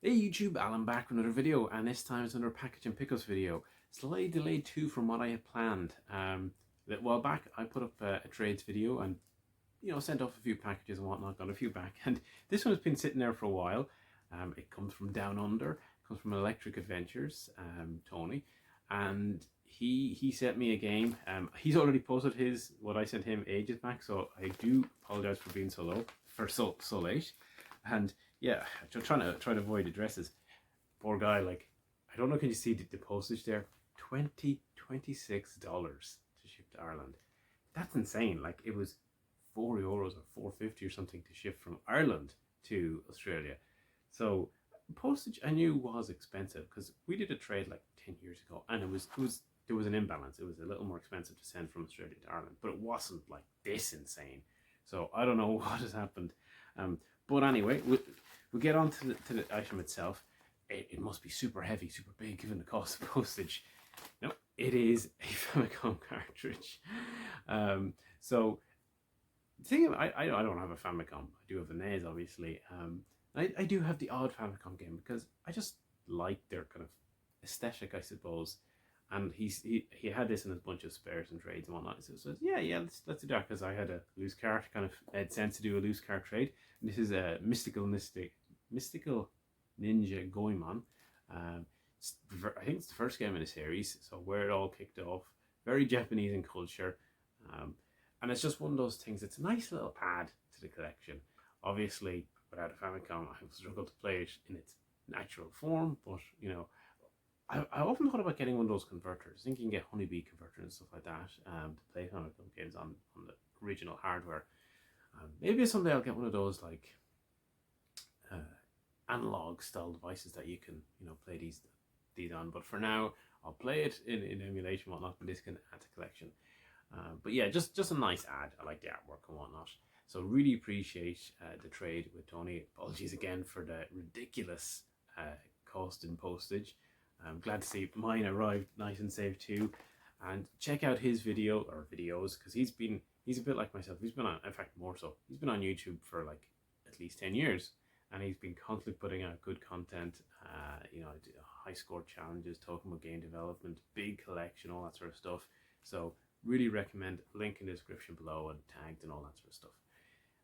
Hey YouTube, Alan back with another video, and this time it's another package and pickups video. Slightly delayed too from what I had planned. A little while back I put up a trades video and sent off a few packages and whatnot, got a few back, and this one has been sitting there for a while. It comes from Down Under, it comes from Electric Adventures, Tony, and he sent me a game. He's already posted what I sent him ages back, so I do apologize for being so late. And yeah, I'm trying to avoid addresses. Poor guy, like, I don't know, can you see the postage there? $26 to ship to Ireland. That's insane. Like, it was €4 or $4.50 or something to ship from Ireland to Australia. So postage I knew was expensive because we did a trade like 10 years ago, and there was an imbalance. It was a little more expensive to send from Australia to Ireland, but it wasn't like this insane. So I don't know what has happened. But anyway, we'll get on to the item itself. It must be super heavy, super big, given the cost of postage. No, it is a Famicom cartridge. So the thing, I don't have a Famicom. I do have a NES, obviously. I do have the odd Famicom game because I just like their kind of aesthetic, I suppose. And he had this in his bunch of spares and trades and whatnot. So yeah, let's do that, because I had a loose cart, kind of made sense to do a loose cart trade. And this is a Mystical Ninja Goemon. I think it's the first game in the series, so where it all kicked off. Very Japanese in culture. And it's just one of those things. It's a nice little add to the collection. Obviously, without a Famicom, I would struggle to play it in its natural form, but I often thought about getting one of those converters. I think you can get Honeybee converters and stuff like that to play Famicom games on the original hardware. Maybe someday I'll get one of those like analog style devices that you can play these on. But for now, I'll play it in emulation and whatnot. But this can add to collection. But yeah, just a nice add. I like the artwork and whatnot. So really appreciate the trade with Tony. Apologies again for the ridiculous cost in postage. I'm glad to see mine arrived nice and safe too. And check out his videos, because he's a bit like myself. He's been on, in fact more so, he's been on YouTube for like at least 10 years, and he's been constantly putting out good content. High score challenges, talking about game development, big collection, all that sort of stuff. So really recommend, link in the description below and tagged and all that sort of stuff.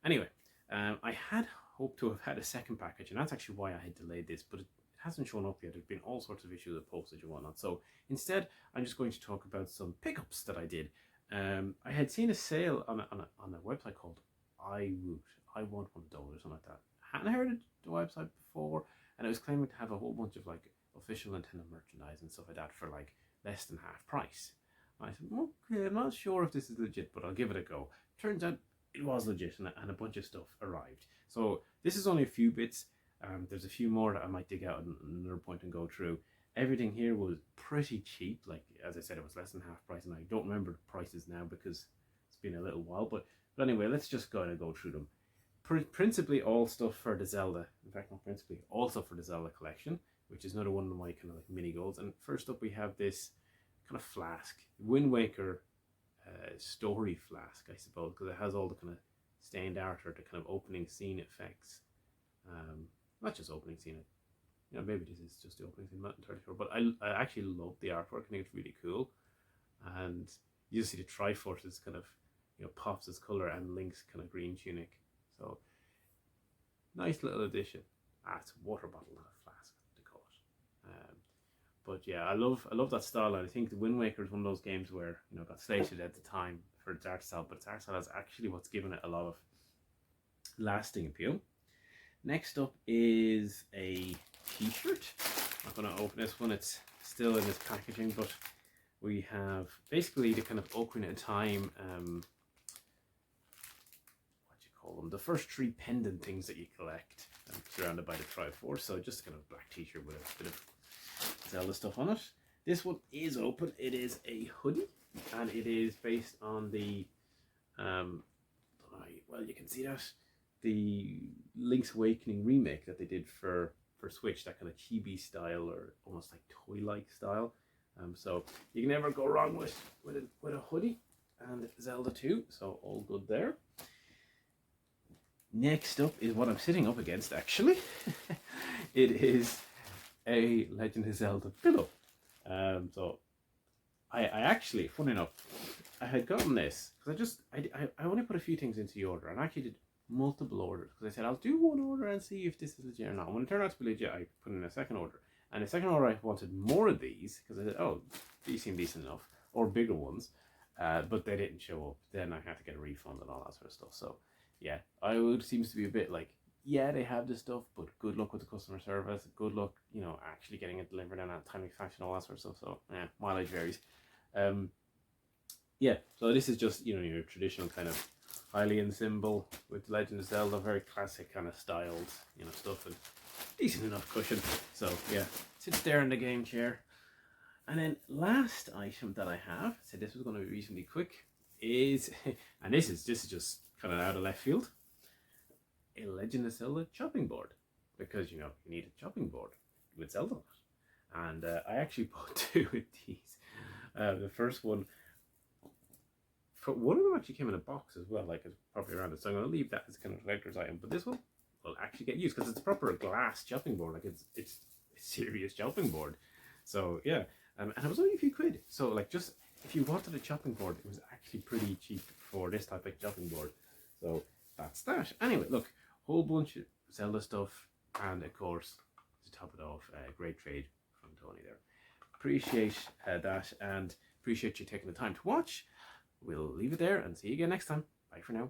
Anyway, I had hoped to have had a second package, and that's actually why I had delayed this, but it hasn't shown up yet. There's been all sorts of issues with postage and whatnot. So instead, I'm just going to talk about some pickups that I did. I had seen a sale on a website called IWOOT. I want one of those or something like that. I hadn't heard of the website before, and it was claiming to have a whole bunch of like official Nintendo merchandise and stuff like that for like less than half price. And I said, okay, I'm not sure if this is legit, but I'll give it a go. Turns out it was legit, and a bunch of stuff arrived. So this is only a few bits. There's a few more that I might dig out at another point and go through. Everything here was pretty cheap. Like, as I said, it was less than half price, and I don't remember the prices now because it's been a little while. But anyway, let's just go through them. Principally all stuff for the Zelda. In fact, not principally, also for the Zelda collection, which is another one of my kind of like mini goals. And first up, we have this kind of flask, Wind Waker story flask, I suppose, because it has all the kind of stained art or the kind of opening scene effects. Not just opening scene, maybe this is just the opening scene, I'm not entirely sure, but I actually love the artwork. I think it's really cool. And you see the Triforce's kind of, Pops' colour and Link's kind of green tunic. So, nice little addition. It's a water bottle, not a flask, to call it. But yeah, I love that style, and I think the Wind Waker is one of those games where, got slated at the time for its art style, but its art style is actually what's given it a lot of lasting appeal. Next up is a t-shirt. I'm not going to open this one, it's still in its packaging, but we have basically the kind of Ocarina of Time, the first 3 pendant things that you collect, surrounded by the Triforce. So just a kind of black t-shirt with a bit of Zelda stuff on it. This one is open. It is a hoodie, and it is based on the well, you can see that, the Link's Awakening remake that they did for Switch, that kind of chibi style or almost like toy-like style. So you can never go wrong with a hoodie, and Zelda 2, so all good there. Next up is what I'm sitting up against, actually. it is a Legend of Zelda pillow. So I actually, funny enough, I had gotten this because I only put a few things into the order, and I actually did multiple orders because I said I'll do one order and see if this is legit or not. And when it turned out to be legit, I put in a second order, and the second order I wanted more of these because I said, oh, these seem decent enough, or bigger ones, but they didn't show up. Then I had to get a refund and all that sort of stuff. So yeah, IWOOT seems to be a bit like, yeah, they have this stuff, but good luck with the customer service. Good luck, actually getting it delivered in a timely fashion, all that sort of stuff. So yeah, mileage varies. Yeah, so this is just your traditional kind of Hylian symbol with Legend of Zelda, very classic kind of styled stuff, and decent enough cushion. So yeah, sits there in the game chair. And then last item that I have, so this was going to be reasonably quick, is and this is just kind of out of left field, a Legend of Zelda chopping board, because you need a chopping board with Zelda on it. And I actually bought two of these. The first one, one of them actually came in a box as well, like it's probably around it. So I'm going to leave that as kind of a collector's item. But this one will actually get used because it's a proper glass chopping board. Like it's a serious chopping board. So yeah, and it was only a few quid. So like, just if you wanted a chopping board, it was actually pretty cheap for this type of chopping board. So that's that. Anyway, look, whole bunch of Zelda stuff, and of course, to top it off, great trade from Tony there. Appreciate that, and appreciate you taking the time to watch. We'll leave it there and see you again next time. Bye for now.